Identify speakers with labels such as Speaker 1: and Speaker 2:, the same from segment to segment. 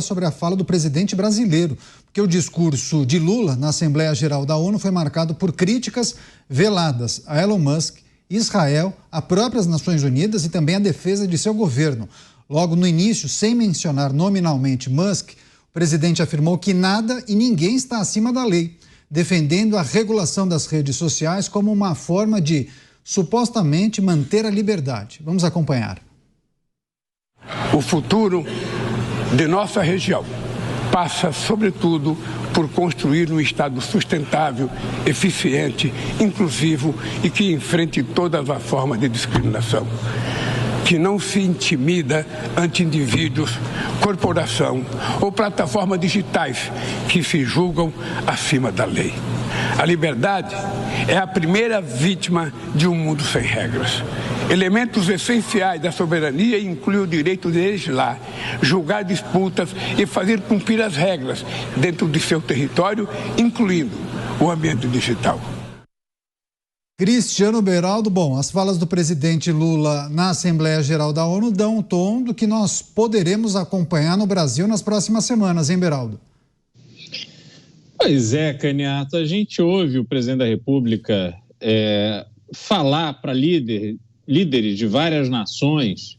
Speaker 1: sobre a fala do presidente brasileiro, porque o discurso de Lula na Assembleia Geral da ONU foi marcado por críticas veladas a Elon Musk, Israel, a próprias Nações Unidas e também a defesa de seu governo. Logo no início, sem mencionar nominalmente Musk, o presidente afirmou que nada e ninguém está acima da lei, defendendo a regulação das redes sociais como uma forma de, supostamente, manter a liberdade. Vamos acompanhar.
Speaker 2: O futuro de nossa região passa, sobretudo, por construir um Estado sustentável, eficiente, inclusivo e que enfrente todas as formas de discriminação, que não se intimida ante indivíduos, corporação ou plataformas digitais que se julgam acima da lei. A liberdade é a primeira vítima de um mundo sem regras. Elementos essenciais da soberania incluem o direito de legislar, julgar disputas e fazer cumprir as regras dentro de seu território, incluindo o ambiente digital.
Speaker 1: Cristiano Beraldo, bom, as falas do presidente Lula na Assembleia Geral da ONU dão um tom do que nós poderemos acompanhar no Brasil nas próximas semanas, hein, Beraldo?
Speaker 3: Pois é, Caniato, a gente ouve o presidente da República falar para líderes de várias nações,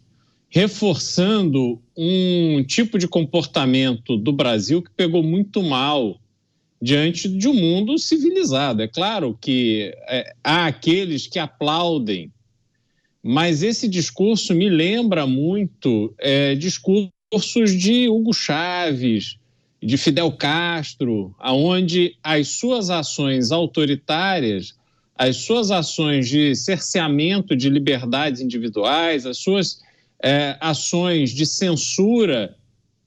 Speaker 3: reforçando um tipo de comportamento do Brasil que pegou muito mal diante de um mundo civilizado. É claro que há aqueles que aplaudem, mas esse discurso me lembra muito discursos de Hugo Chávez, de Fidel Castro, onde as suas ações autoritárias, as suas ações de cerceamento de liberdades individuais, as suas ações de censura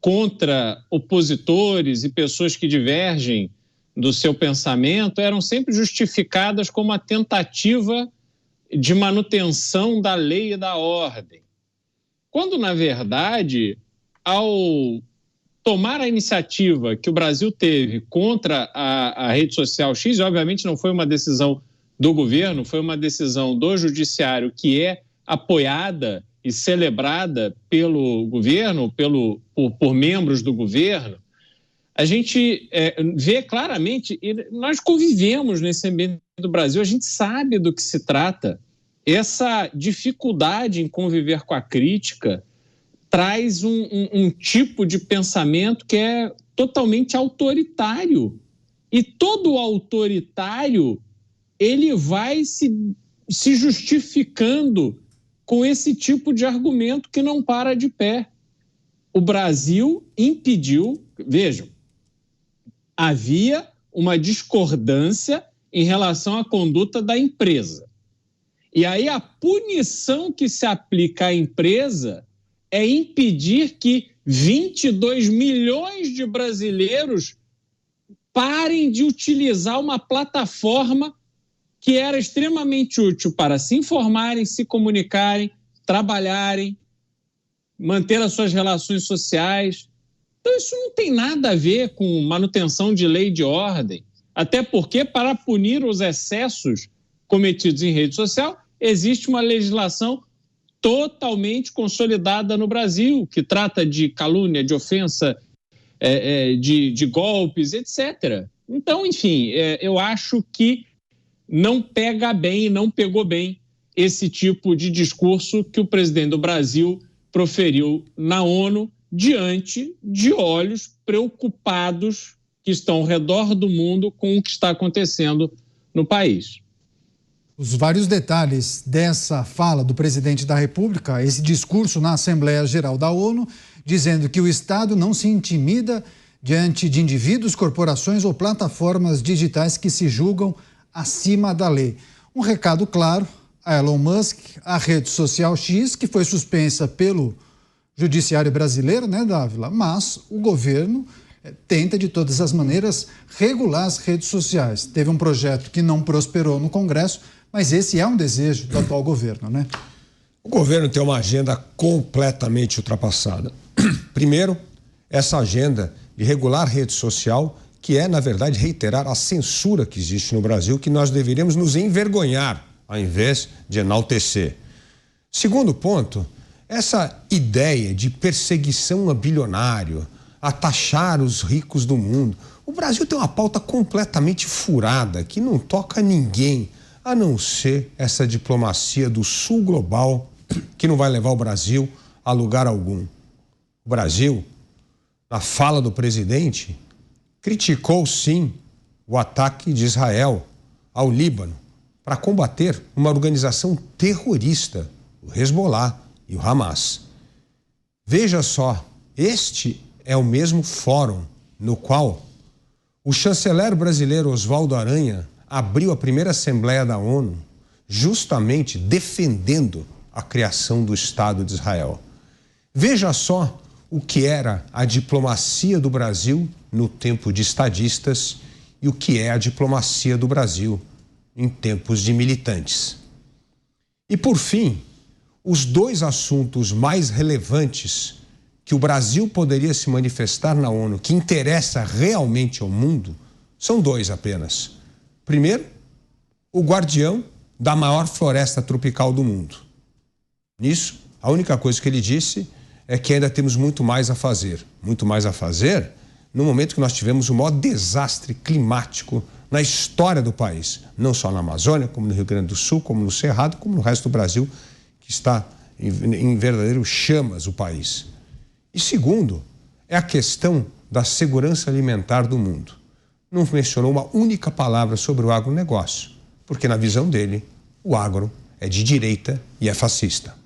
Speaker 3: contra opositores e pessoas que divergem do seu pensamento eram sempre justificadas como uma tentativa de manutenção da lei e da ordem. Quando, na verdade, ao tomar a iniciativa que o Brasil teve contra a rede social X, e obviamente não foi uma decisão do governo, foi uma decisão do judiciário que é apoiada e celebrada pelo governo, por membros do governo, a gente vê claramente, e nós convivemos nesse ambiente do Brasil, a gente sabe do que se trata. Essa dificuldade em conviver com a crítica traz um tipo de pensamento que é totalmente autoritário. E todo autoritário, ele vai se justificando com esse tipo de argumento que não para de pé. O Brasil impediu, vejam, havia uma discordância em relação à conduta da empresa. E aí a punição que se aplica à empresa é impedir que 22 milhões de brasileiros parem de utilizar uma plataforma que era extremamente útil para se informarem, se comunicarem, trabalharem, manter as suas relações sociais. Então isso não tem nada a ver com manutenção de lei e de ordem, até porque para punir os excessos cometidos em rede social existe uma legislação totalmente consolidada no Brasil, que trata de calúnia, de ofensa, de golpes, etc. Então, enfim, eu acho que não pega bem, não pegou bem esse tipo de discurso que o presidente do Brasil proferiu na ONU diante de olhos preocupados que estão ao redor do mundo com o que está acontecendo no país.
Speaker 1: Os vários detalhes dessa fala do presidente da República, esse discurso na Assembleia Geral da ONU, dizendo que o Estado não se intimida diante de indivíduos, corporações ou plataformas digitais que se julgam acima da lei. Um recado claro a Elon Musk, a rede social X, que foi suspensa pelo judiciário brasileiro, né, Dávila? Mas o governo tenta, de todas as maneiras, regular as redes sociais. Teve um projeto que não prosperou no Congresso, mas esse é um desejo do atual governo, né?
Speaker 4: O governo tem uma agenda completamente ultrapassada. Primeiro, essa agenda de regular rede social, que é, na verdade, reiterar a censura que existe no Brasil, que nós deveríamos nos envergonhar, ao invés de enaltecer. Segundo ponto, essa ideia de perseguição a bilionário, a taxar os ricos do mundo. O Brasil tem uma pauta completamente furada, que não toca ninguém, a não ser essa diplomacia do sul global, que não vai levar o Brasil a lugar algum. O Brasil, na fala do presidente, criticou sim o ataque de Israel ao Líbano para combater uma organização terrorista, o Hezbollah e o Hamas. Veja só, este é o mesmo fórum no qual o chanceler brasileiro Oswaldo Aranha abriu a primeira Assembleia da ONU justamente defendendo a criação do Estado de Israel. Veja só o que era a diplomacia do Brasil no tempo de estadistas e o que é a diplomacia do Brasil em tempos de militantes. E, por fim, os dois assuntos mais relevantes que o Brasil poderia se manifestar na ONU, que interessa realmente ao mundo, são dois apenas. Primeiro, o guardião da maior floresta tropical do mundo. Nisso, a única coisa que ele disse é que ainda temos muito mais a fazer. Muito mais a fazer no momento que nós tivemos o maior desastre climático na história do país. Não só na Amazônia, como no Rio Grande do Sul, como no Cerrado, como no resto do Brasil, que está em verdadeiro chamas o país. E segundo, é a questão da segurança alimentar do mundo. Não mencionou uma única palavra sobre o agronegócio, porque na visão dele, o agro é de direita e é fascista.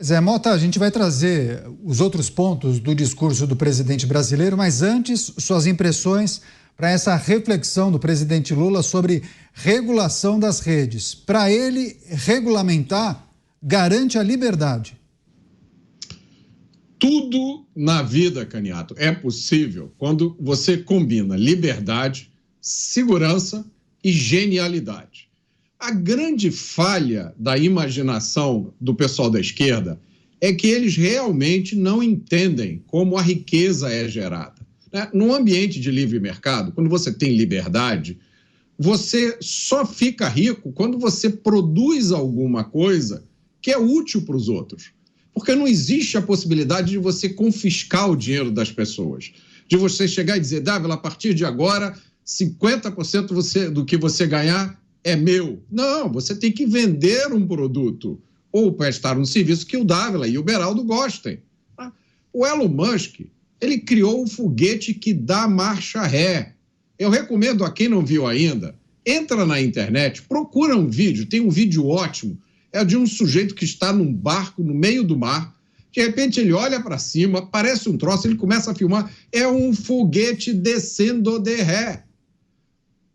Speaker 1: Zé Mota, a gente vai trazer os outros pontos do discurso do presidente brasileiro, mas antes, suas impressões para essa reflexão do presidente Lula sobre regulação das redes. Para ele, regulamentar garante a liberdade.
Speaker 5: Tudo na vida, Caniato, é possível quando você combina liberdade, segurança e genialidade. A grande falha da imaginação do pessoal da esquerda é que eles realmente não entendem como a riqueza é gerada. Num ambiente de livre mercado, quando você tem liberdade, você só fica rico quando você produz alguma coisa que é útil para os outros. Porque não existe a possibilidade de você confiscar o dinheiro das pessoas. De você chegar e dizer, Dávila, a partir de agora, 50% do que você ganhar é meu. Não, você tem que vender um produto ou prestar um serviço que o Dávila e o Beraldo gostem. O Elon Musk, ele criou um foguete que dá marcha ré. Eu recomendo a quem não viu ainda, entra na internet, procura um vídeo, tem um vídeo ótimo, é de um sujeito que está num barco no meio do mar, de repente ele olha para cima, parece um troço, ele começa a filmar, é um foguete descendo de ré.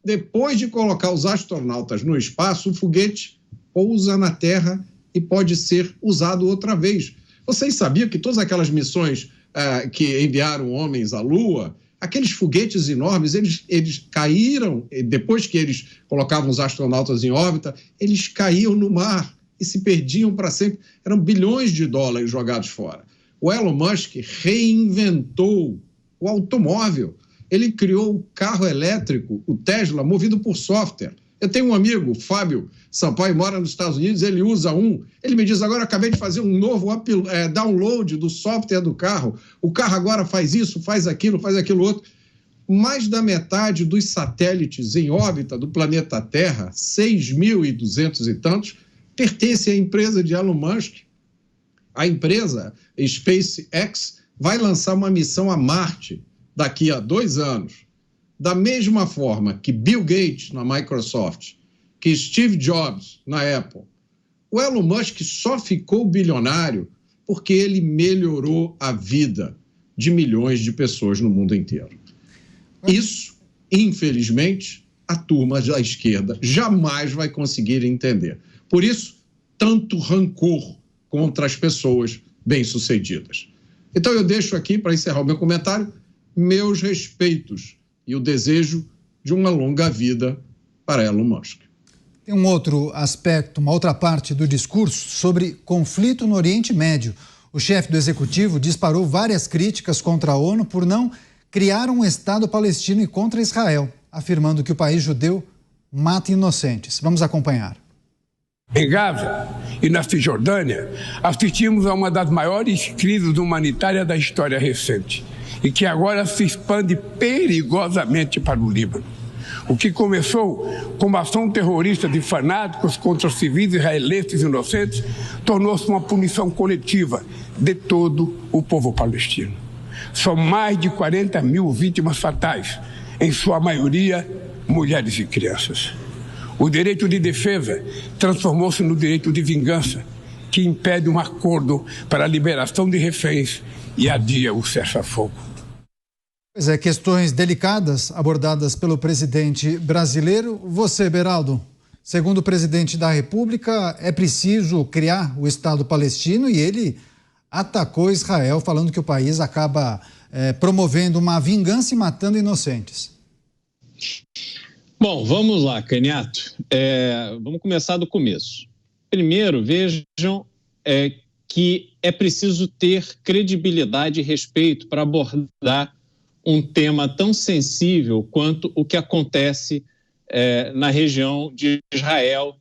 Speaker 5: Depois de colocar os astronautas no espaço, o foguete pousa na Terra e pode ser usado outra vez. Vocês sabiam que todas aquelas missões que enviaram homens à Lua, aqueles foguetes enormes, eles caíram, depois que eles colocavam os astronautas em órbita, eles caíam no mar e se perdiam para sempre. Eram bilhões de dólares jogados fora. O Elon Musk reinventou o automóvel. Ele criou o carro elétrico, o Tesla, movido por software. Eu tenho um amigo, Fábio Sampaio, mora nos Estados Unidos, ele usa um. Ele me diz, agora acabei de fazer um novo download do software do carro. O carro agora faz isso, faz aquilo outro. Mais da metade dos satélites em órbita do planeta Terra, 6.200 e tantos, pertence à empresa de Elon Musk. A empresa SpaceX vai lançar uma missão a Marte daqui a 2 anos. Da mesma forma que Bill Gates na Microsoft, que Steve Jobs na Apple. O Elon Musk só ficou bilionário porque ele melhorou a vida de milhões de pessoas no mundo inteiro. Isso, infelizmente, a turma da esquerda jamais vai conseguir entender. Por isso, tanto rancor contra as pessoas bem-sucedidas. Então eu deixo aqui, para encerrar o meu comentário, meus respeitos e o desejo de uma longa vida para Elon Musk.
Speaker 1: Tem um outro aspecto, uma outra parte do discurso sobre conflito no Oriente Médio. O chefe do executivo disparou várias críticas contra a ONU por não criar um Estado palestino e contra Israel, afirmando que o país judeu mata inocentes. Vamos acompanhar.
Speaker 2: Em Gaza e na Cisjordânia, assistimos a uma das maiores crises humanitárias da história recente. e que agora se expande perigosamente para o Líbano. O que começou como ação terrorista de fanáticos contra civis israelenses inocentes tornou-se uma punição coletiva de todo o povo palestino. São mais de 40 mil vítimas fatais, em sua maioria mulheres e crianças. O direito de defesa transformou-se no direito de vingança, que impede um acordo para a liberação de reféns e adia o cessar-fogo.
Speaker 1: Pois é, questões delicadas abordadas pelo presidente brasileiro. Você, Beraldo, segundo o presidente da República, é preciso criar o Estado palestino e ele atacou Israel, falando que o país acaba promovendo uma vingança e matando inocentes.
Speaker 3: Bom, vamos lá, Caniato. Vamos começar do começo. Primeiro, vejam que é preciso ter credibilidade e respeito para abordar um tema tão sensível quanto o que acontece na região de Israel,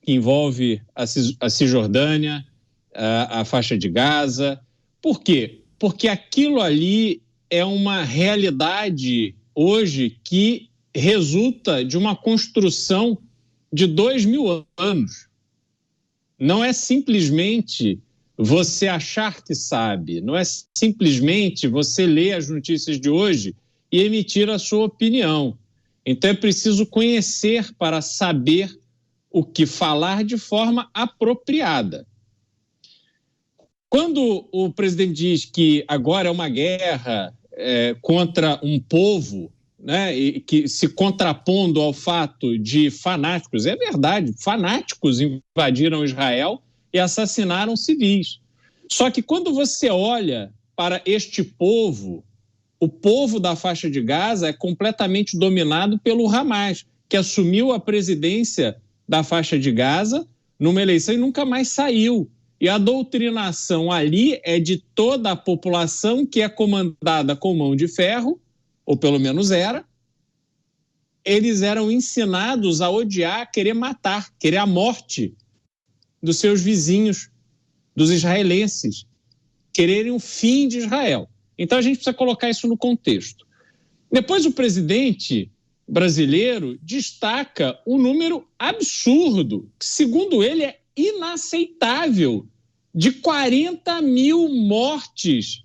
Speaker 3: que envolve a Cisjordânia, a faixa de Gaza. Por quê? Porque aquilo ali é uma realidade hoje que resulta de uma construção de 2000 anos. Não é simplesmente você achar que sabe, não é simplesmente você ler as notícias de hoje e emitir a sua opinião. Então é preciso conhecer para saber o que falar de forma apropriada. Quando o presidente diz que agora é uma guerra contra um povo, né, e que se contrapondo ao fato de fanáticos, é verdade, fanáticos invadiram Israel e assassinaram civis. Só que quando você olha para este povo, o povo da faixa de Gaza é completamente dominado pelo Hamas, que assumiu a presidência da faixa de Gaza numa eleição e nunca mais saiu. E a doutrinação ali é de toda a população que é comandada com mão de ferro, ou pelo menos era. Eles eram ensinados a odiar, a querer matar, querer a morte dos seus vizinhos, dos israelenses, quererem o fim de Israel. Então a gente precisa colocar isso no contexto. Depois o presidente brasileiro destaca um número absurdo, que segundo ele é inaceitável, de 40 mil mortes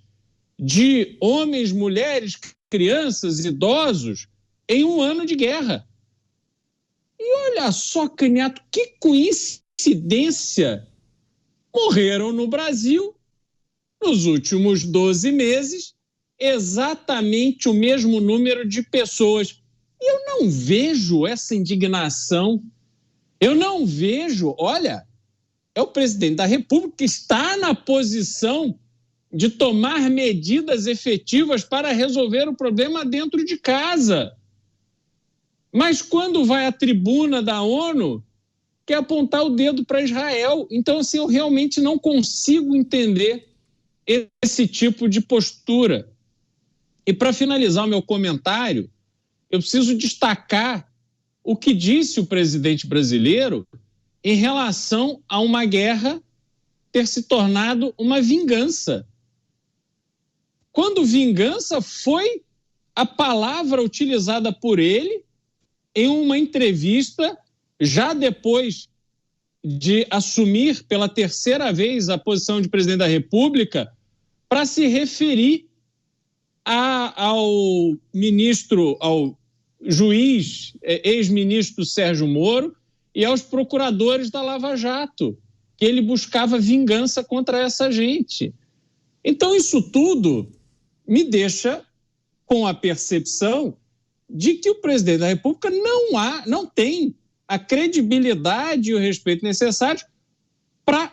Speaker 3: de homens, mulheres, crianças, idosos em um ano de guerra. E olha só, Caniato, que coincidência! Morreram no Brasil, nos últimos 12 meses, exatamente o mesmo número de pessoas. E eu não vejo essa indignação. Eu não vejo, olha, é o presidente da República que está na posição de tomar medidas efetivas para resolver o problema dentro de casa. Mas quando vai à tribuna da ONU, quer apontar o dedo para Israel. Então, assim, eu realmente não consigo entender esse tipo de postura. E para finalizar o meu comentário, eu preciso destacar o que disse o presidente brasileiro em relação a uma guerra ter se tornado uma vingança. Quando vingança foi a palavra utilizada por ele em uma entrevista, já depois de assumir pela terceira vez a posição de presidente da República, para se referir ao ministro, ao juiz, ex-ministro Sérgio Moro, e aos procuradores da Lava Jato, que ele buscava vingança contra essa gente. Então, isso tudo me deixa com a percepção de que o presidente da República não tem a credibilidade e o respeito necessários para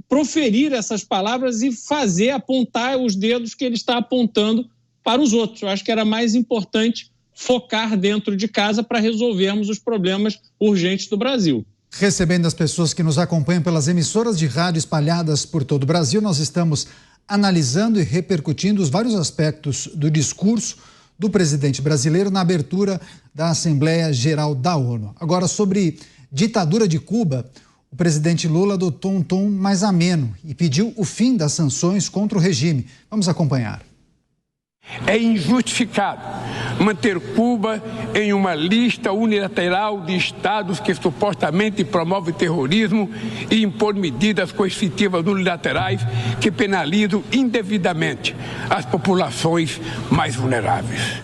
Speaker 3: proferir essas palavras e apontar os dedos que ele está apontando para os outros. Eu acho que era mais importante focar dentro de casa para resolvermos os problemas urgentes do Brasil.
Speaker 1: Recebendo as pessoas que nos acompanham pelas emissoras de rádio espalhadas por todo o Brasil, nós estamos analisando e repercutindo os vários aspectos do discurso do presidente brasileiro na abertura da Assembleia Geral da ONU. Agora, sobre ditadura de Cuba, o presidente Lula adotou um tom mais ameno e pediu o fim das sanções contra o regime. Vamos acompanhar.
Speaker 2: É injustificado manter Cuba em uma lista unilateral de estados que supostamente promovem terrorismo e impor medidas coercitivas unilaterais que penalizam indevidamente as populações mais vulneráveis.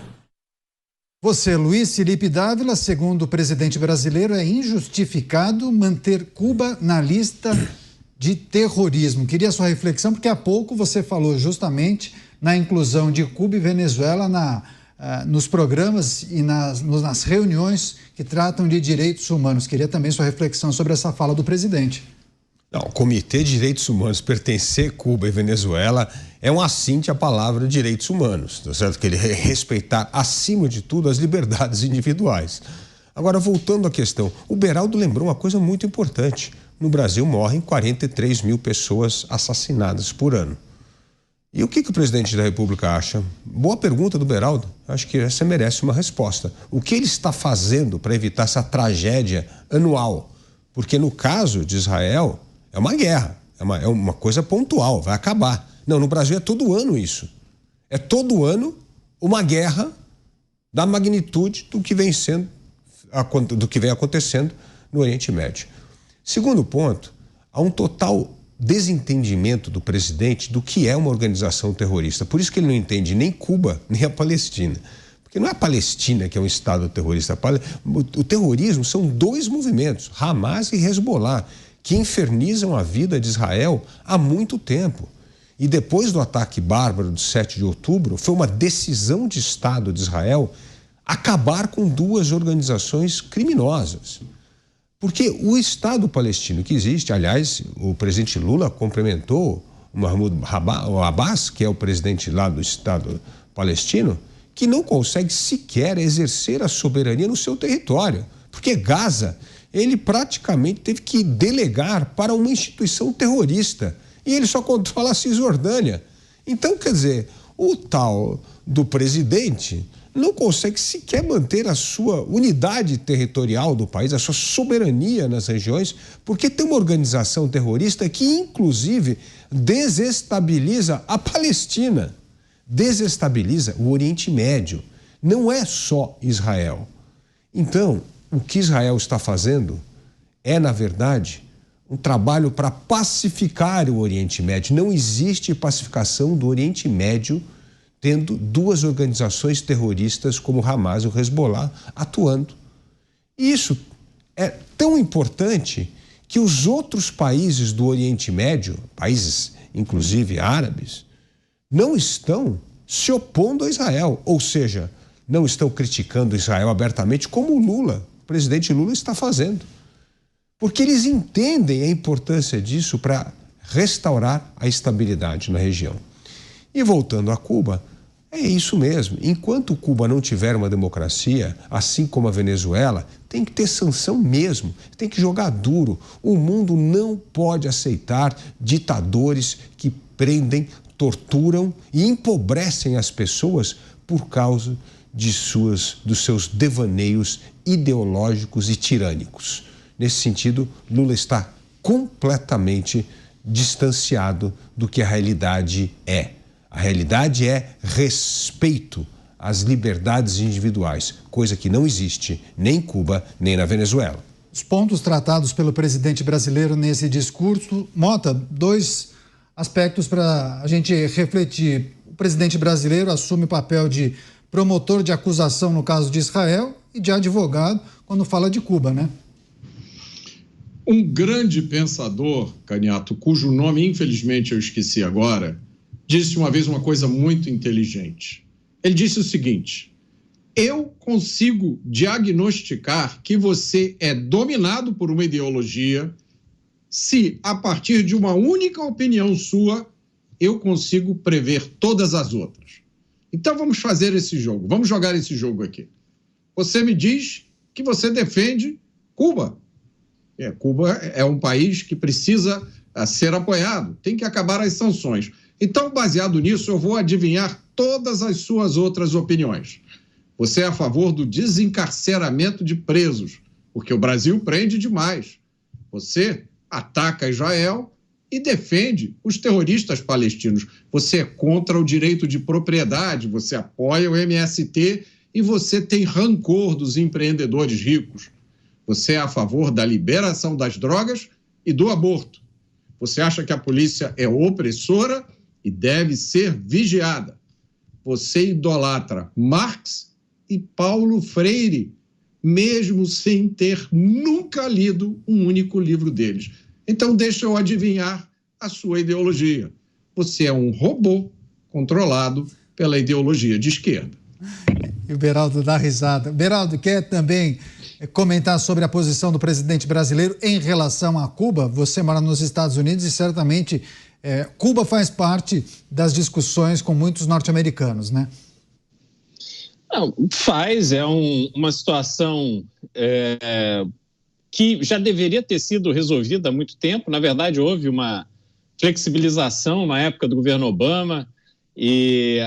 Speaker 1: Você, Luiz Felipe Dávila, segundo o presidente brasileiro, é injustificado manter Cuba na lista de terrorismo. Queria sua reflexão, porque há pouco você falou justamente na inclusão de Cuba e Venezuela nos programas e nas reuniões que tratam de direitos humanos. Queria também sua reflexão sobre essa fala do presidente.
Speaker 4: Não, o Comitê de Direitos Humanos pertencer Cuba e Venezuela é um assinte à palavra direitos humanos, tá certo? Que ele respeitar, acima de tudo, as liberdades individuais. Agora, voltando à questão, o Beraldo lembrou uma coisa muito importante. No Brasil morrem 43 mil pessoas assassinadas por ano. E o que o presidente da República acha? Boa pergunta do Beraldo. Acho que essa merece uma resposta. O que ele está fazendo para evitar essa tragédia anual? Porque no caso de Israel, é uma guerra, é uma coisa pontual, vai acabar. Não, no Brasil é todo ano isso. É todo ano uma guerra da magnitude do que vem acontecendo no Oriente Médio. Segundo ponto, há um total desentendimento do presidente do que é uma organização terrorista. Por isso que ele não entende nem Cuba, nem a Palestina. Porque não é a Palestina que é um estado terrorista. O terrorismo são dois movimentos, Hamas e Hezbollah, que infernizam a vida de Israel há muito tempo. E depois do ataque bárbaro de 7 de outubro, foi uma decisão de Estado de Israel acabar com duas organizações criminosas. Porque o Estado palestino que existe, aliás, o presidente Lula cumprimentou o Mahmoud Abbas, que é o presidente lá do Estado palestino, que não consegue sequer exercer a soberania no seu território. Porque Gaza, ele praticamente teve que delegar para uma instituição terrorista. E ele só controla a Cisjordânia. Então, quer dizer, o tal do presidente não consegue sequer manter a sua unidade territorial do país, a sua soberania nas regiões, porque tem uma organização terrorista que, inclusive, desestabiliza a Palestina, desestabiliza o Oriente Médio. Não é só Israel. Então, o que Israel está fazendo é, na verdade, um trabalho para pacificar o Oriente Médio. Não existe pacificação do Oriente Médio tendo duas organizações terroristas como o Hamas e o Hezbollah atuando. E isso é tão importante que os outros países do Oriente Médio, países inclusive árabes, não estão se opondo a Israel, ou seja, não estão criticando Israel abertamente como o presidente Lula está fazendo. Porque eles entendem a importância disso para restaurar a estabilidade na região. E voltando a Cuba, é isso mesmo. Enquanto Cuba não tiver uma democracia, assim como a Venezuela, tem que ter sanção mesmo, tem que jogar duro. O mundo não pode aceitar ditadores que prendem, torturam e empobrecem as pessoas por causa dos seus devaneios ideológicos e tirânicos. Nesse sentido, Lula está completamente distanciado do que a realidade é. A realidade é respeito às liberdades individuais, coisa que não existe nem em Cuba, nem na Venezuela.
Speaker 1: Os pontos tratados pelo presidente brasileiro nesse discurso, Mota, dois aspectos para a gente refletir. O presidente brasileiro assume o papel de promotor de acusação no caso de Israel e de advogado quando fala de Cuba, né?
Speaker 5: Um grande pensador, Caniato, cujo nome, infelizmente, eu esqueci agora, disse uma vez uma coisa muito inteligente. Ele disse o seguinte: eu consigo diagnosticar que você é dominado por uma ideologia se, a partir de uma única opinião sua, eu consigo prever todas as outras. Então vamos fazer esse jogo, vamos jogar esse jogo aqui. Você me diz que você defende Cuba. Cuba é um país que precisa ser apoiado, tem que acabar as sanções. Então, baseado nisso, eu vou adivinhar todas as suas outras opiniões. Você é a favor do desencarceramento de presos, porque o Brasil prende demais. Você ataca Israel e defende os terroristas palestinos. Você é contra o direito de propriedade, você apoia o MST e você tem rancor dos empreendedores ricos. Você é a favor da liberação das drogas e do aborto. Você acha que a polícia é opressora e deve ser vigiada. Você idolatra Marx e Paulo Freire, mesmo sem ter nunca lido um único livro deles. Então, deixa eu adivinhar a sua ideologia. Você é um robô controlado pela ideologia de esquerda.
Speaker 1: E o Beraldo dá risada. Beraldo, quer também comentar sobre a posição do presidente brasileiro em relação a Cuba? Você mora nos Estados Unidos e certamente Cuba faz parte das discussões com muitos norte-americanos, né?
Speaker 3: Não, faz, uma situação que já deveria ter sido resolvida há muito tempo. Na verdade, houve uma flexibilização na época do governo Obama e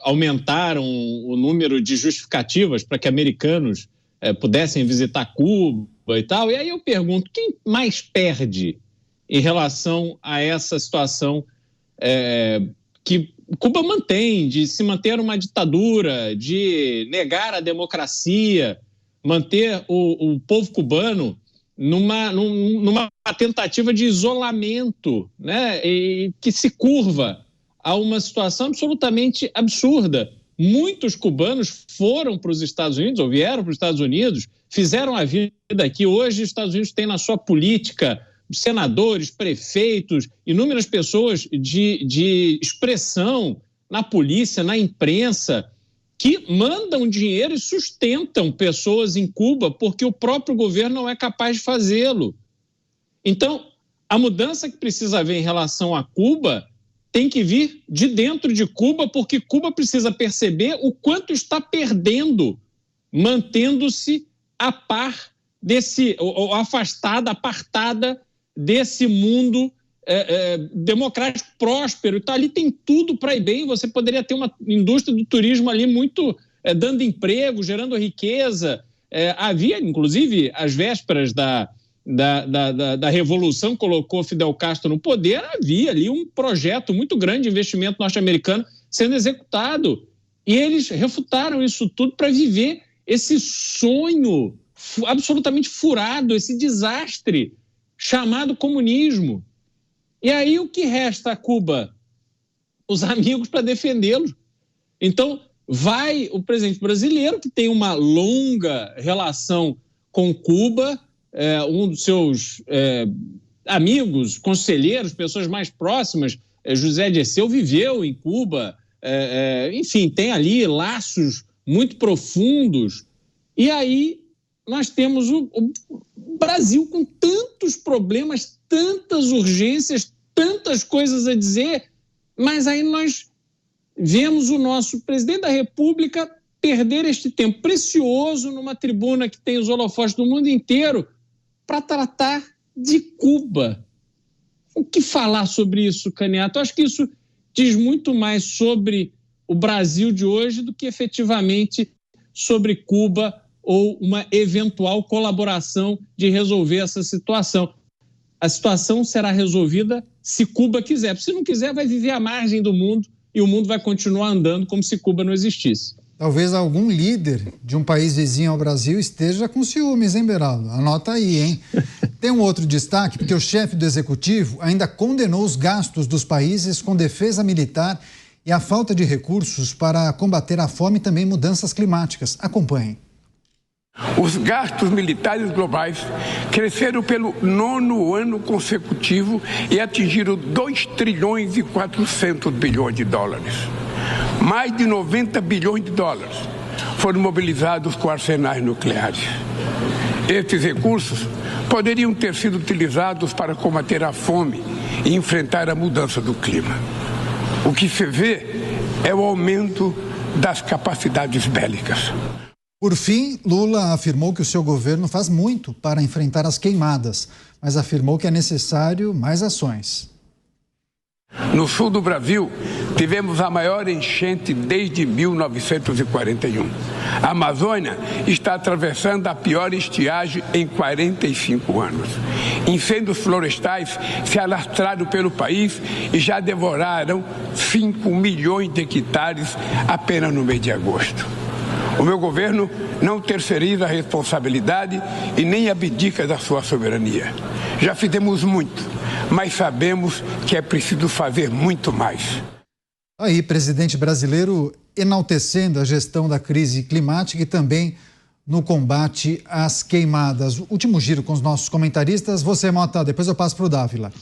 Speaker 3: aumentaram o número de justificativas para que americanos pudessem visitar Cuba e tal. E aí eu pergunto, quem mais perde em relação a essa situação que Cuba mantém, de se manter uma ditadura, de negar a democracia, manter o povo cubano numa tentativa de isolamento, né, e que se curva a uma situação absolutamente absurda. Muitos cubanos foram para os Estados Unidos, ou vieram para os Estados Unidos, fizeram a vida aqui. Hoje, os Estados Unidos têm na sua política senadores, prefeitos, inúmeras pessoas de expressão na polícia, na imprensa, que mandam dinheiro e sustentam pessoas em Cuba porque o próprio governo não é capaz de fazê-lo. Então, a mudança que precisa haver em relação a Cuba tem que vir de dentro de Cuba, porque Cuba precisa perceber o quanto está perdendo, mantendo-se a par ou afastada, apartada desse mundo democrático, próspero. Então, ali tem tudo para ir bem. Você poderia ter uma indústria do turismo ali muito dando emprego, gerando riqueza. Havia, inclusive, às vésperas da Revolução, colocou Fidel Castro no poder, havia ali um projeto muito grande de investimento norte-americano sendo executado. E eles refutaram isso tudo para viver esse sonho absolutamente furado, esse desastre chamado comunismo. E aí o que resta a Cuba? Os amigos para defendê-lo. Então, vai o presidente brasileiro, que tem uma longa relação com Cuba, um dos seus amigos, conselheiros, pessoas mais próximas, José Dirceu, viveu em Cuba, enfim, tem ali laços muito profundos. E aí nós temos o Brasil com tantos problemas, tantas urgências, tantas coisas a dizer, mas aí nós vemos o nosso presidente da República perder este tempo precioso numa tribuna que tem os holofotes do mundo inteiro para tratar de Cuba. O que falar sobre isso, Caniato? Eu acho que isso diz muito mais sobre o Brasil de hoje do que efetivamente sobre Cuba ou uma eventual colaboração de resolver essa situação. A situação será resolvida se Cuba quiser. Se não quiser, vai viver à margem do mundo e o mundo vai continuar andando como se Cuba não existisse.
Speaker 1: Talvez algum líder de um país vizinho ao Brasil esteja com ciúmes, hein, Beraldo? Anota aí, hein? Tem um outro destaque, porque o chefe do executivo ainda condenou os gastos dos países com defesa militar e a falta de recursos para combater a fome e também mudanças climáticas. Acompanhem.
Speaker 2: Os gastos militares globais cresceram pelo 9º ano consecutivo e atingiram 2 trilhões e 400 bilhões de dólares. Mais de 90 bilhões de dólares foram mobilizados com arsenais nucleares. Estes recursos poderiam ter sido utilizados para combater a fome e enfrentar a mudança do clima. O que se vê é o aumento das capacidades bélicas.
Speaker 1: Por fim, Lula afirmou que o seu governo faz muito para enfrentar as queimadas, mas afirmou que é necessário mais ações.
Speaker 2: No sul do Brasil, tivemos a maior enchente desde 1941. A Amazônia está atravessando a pior estiagem em 45 anos. Incêndios florestais se alastraram pelo país e já devoraram 5 milhões de hectares apenas no mês de agosto. O meu governo não terceiriza a responsabilidade e nem abdica da sua soberania. Já fizemos muito, mas sabemos que é preciso fazer muito mais.
Speaker 1: Aí, presidente brasileiro enaltecendo a gestão da crise climática e também no combate às queimadas. Último giro com os nossos comentaristas. Você, Mota, depois eu passo para o Dávila.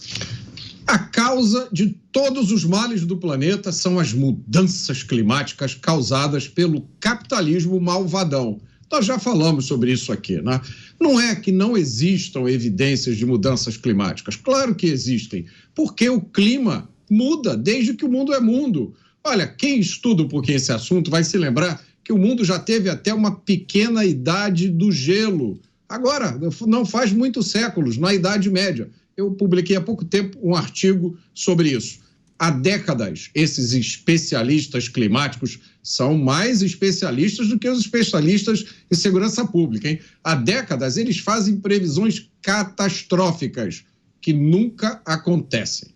Speaker 5: A causa de todos os males do planeta são as mudanças climáticas causadas pelo capitalismo malvadão. Nós já falamos sobre isso aqui, né? Não é que não existam evidências de mudanças climáticas. Claro que existem, porque o clima muda desde que o mundo é mundo. Olha, quem estuda um pouquinho esse assunto vai se lembrar que o mundo já teve até uma pequena idade do gelo. Agora, não faz muitos séculos, na Idade Média. Eu publiquei há pouco tempo um artigo sobre isso. Há décadas, esses especialistas climáticos são mais especialistas do que os especialistas em segurança pública, hein? Há décadas, eles fazem previsões catastróficas que nunca acontecem.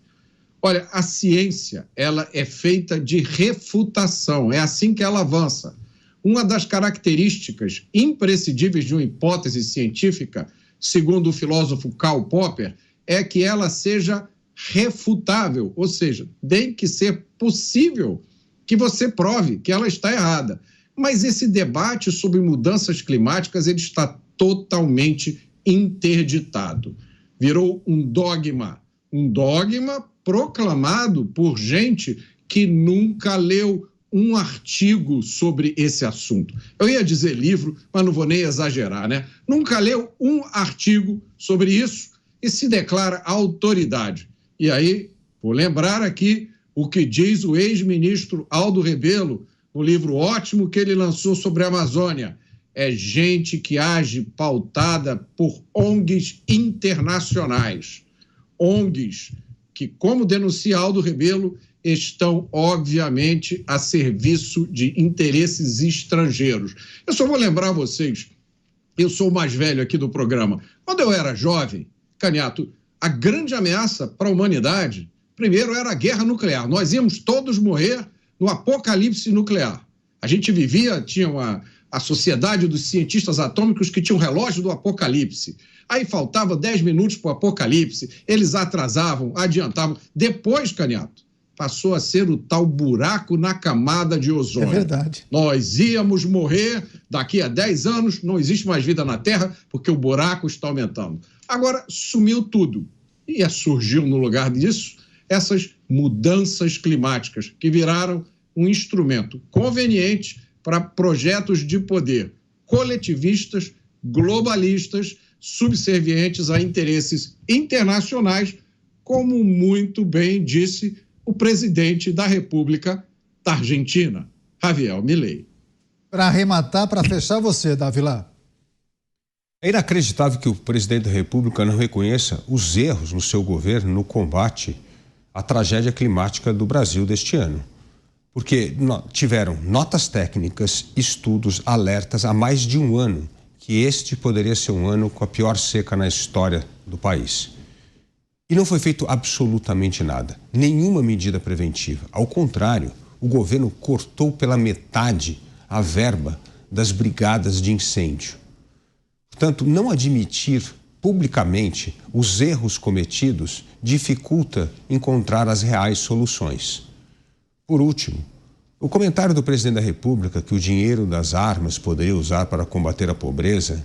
Speaker 5: Olha, a ciência, ela é feita de refutação, é assim que ela avança. Uma das características imprescindíveis de uma hipótese científica, segundo o filósofo Karl Popper, é que ela seja refutável, ou seja, tem que ser possível que você prove que ela está errada. Mas esse debate sobre mudanças climáticas, ele está totalmente interditado. Virou um dogma proclamado por gente que nunca leu um artigo sobre esse assunto. Eu ia dizer livro, mas não vou nem exagerar, né? Nunca leu um artigo sobre isso e se declara autoridade. E aí, vou lembrar aqui o que diz o ex-ministro Aldo Rebelo no livro ótimo que ele lançou sobre a Amazônia. É gente que age pautada por ONGs internacionais. ONGs que, como denuncia Aldo Rebelo, estão, obviamente, a serviço de interesses estrangeiros. Eu só vou lembrar a vocês, eu sou o mais velho aqui do programa. Quando eu era jovem, Caniato, a grande ameaça para a humanidade, primeiro, era a guerra nuclear. Nós íamos todos morrer no apocalipse nuclear. A gente vivia, tinha a sociedade dos cientistas atômicos que tinha um relógio do apocalipse. Aí faltava 10 minutos para o apocalipse, eles atrasavam, adiantavam. Depois, Caniato, passou a ser o tal buraco na camada de ozônio.
Speaker 1: É verdade.
Speaker 5: Nós íamos morrer daqui a 10 anos, não existe mais vida na Terra, porque o buraco está aumentando. Agora, sumiu tudo. E surgiu no lugar disso essas mudanças climáticas, que viraram um instrumento conveniente para projetos de poder coletivistas, globalistas, subservientes a interesses internacionais, como muito bem disse o presidente da República da Argentina, Javier Milei.
Speaker 1: Para arrematar, para fechar você, Dávila.
Speaker 4: É inacreditável que o presidente da República não reconheça os erros no seu governo no combate à tragédia climática do Brasil deste ano. Porque tiveram notas técnicas, estudos, alertas há mais de um ano que este poderia ser um ano com a pior seca na história do país. E não foi feito absolutamente nada, nenhuma medida preventiva. Ao contrário, o governo cortou pela metade a verba das brigadas de incêndio. Portanto, não admitir publicamente os erros cometidos dificulta encontrar as reais soluções. Por último, o comentário do presidente da República que o dinheiro das armas poderia usar para combater a pobreza,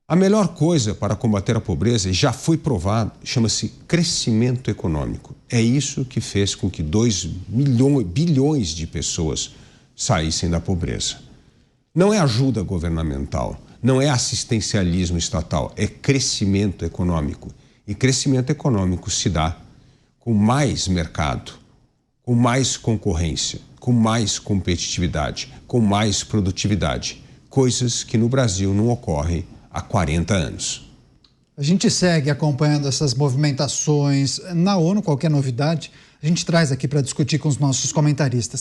Speaker 4: a melhor coisa para combater a pobreza, já foi provado, chama-se crescimento econômico. É isso que fez com que 2 bilhões de pessoas saíssem da pobreza. Não é ajuda governamental, não é assistencialismo estatal, é crescimento econômico. E crescimento econômico se dá com mais mercado, com mais concorrência, com mais competitividade, com mais produtividade. Coisas que no Brasil não ocorrem há 40 anos.
Speaker 1: A gente segue acompanhando essas movimentações na ONU, qualquer novidade, a gente traz aqui para discutir com os nossos comentaristas.